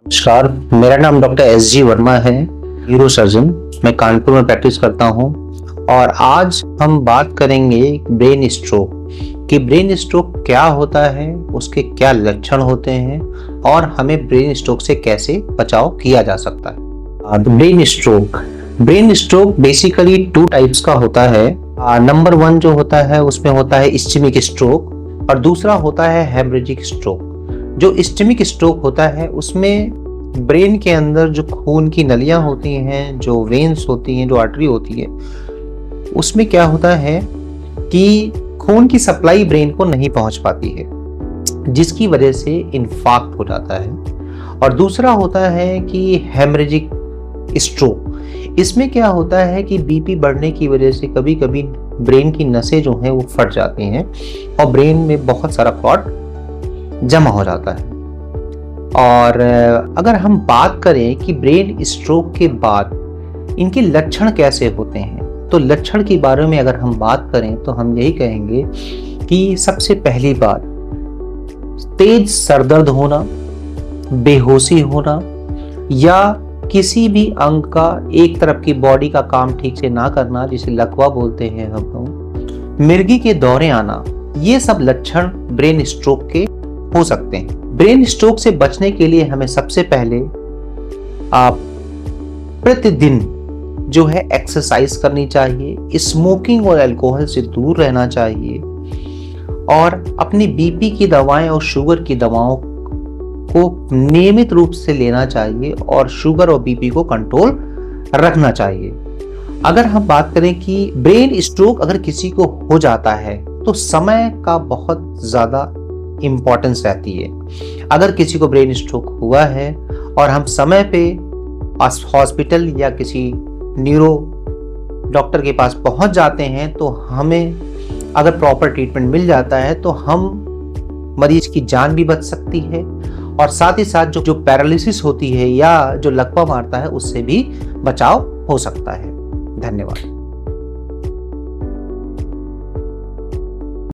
नमस्कार, मेरा नाम डॉक्टर एस.जी. वर्मा है, न्यूरो सर्जन। मैं कानपुर में प्रैक्टिस करता हूं और आज हम बात करेंगे ब्रेन स्ट्रोक कि ब्रेन स्ट्रोक क्या होता है, उसके क्या लक्षण होते हैं और हमें ब्रेन स्ट्रोक से कैसे बचाव किया जा सकता है। ब्रेन स्ट्रोक बेसिकली 2 टाइप्स का होता है। नंबर 1 जो होता है उसमें होता है इस्चेमिक स्ट्रोक और दूसरा होता है हेमरेजिक स्ट्रोक। जो इस्चेमिक स्ट्रोक होता है उसमें ब्रेन के अंदर जो खून की नलियां होती हैं, जो वेन्स होती हैं, जो आर्टरी होती है, उसमें क्या होता है कि खून की सप्लाई ब्रेन को नहीं पहुंच पाती है, जिसकी वजह से इन्फार्क्ट हो जाता है। और दूसरा होता है कि हेमरेजिक स्ट्रोक। इसमें क्या होता है कि बीपी बढ़ने की वजह से कभी कभी ब्रेन की नसें जो हैं वो फट जाती हैं और ब्रेन में बहुत सारा क्लॉट जमा हो जाता है। और अगर हम बात करें कि ब्रेन स्ट्रोक के बाद इनके लक्षण कैसे होते हैं, तो लक्षण के बारे में अगर हम बात करें तो हम यही कहेंगे कि सबसे पहली बात तेज सरदर्द होना, बेहोशी होना या किसी भी अंग का, एक तरफ की बॉडी का काम ठीक से ना करना, जिसे लकवा बोलते हैं हम लोग, मिर्गी के दौरे आना, ये सब लक्षण ब्रेन स्ट्रोक के हो सकते हैं। ब्रेन स्ट्रोक से बचने के लिए हमें सबसे पहले आप प्रतिदिन जो है एक्सरसाइज करनी चाहिए, स्मोकिंग और अल्कोहल से दूर रहना चाहिए और अपनी बीपी की दवाएं और शुगर की दवाओं को नियमित रूप से लेना चाहिए और शुगर और बीपी को कंट्रोल रखना चाहिए। अगर हम बात करें कि ब्रेन स्ट्रोक अगर किसी को हो जाता है तो समय का बहुत ज्यादा इंपॉर्टेंस रहती है। अगर किसी को ब्रेन स्ट्रोक हुआ है और हम समय पे हॉस्पिटल या किसी न्यूरो डॉक्टर के पास पहुंच जाते हैं तो हमें अगर प्रॉपर ट्रीटमेंट मिल जाता है तो हम मरीज की जान भी बच सकती है और साथ ही साथ जो पैरालिसिस होती है या जो लकवा मारता है उससे भी बचाव हो सकता है। धन्यवाद।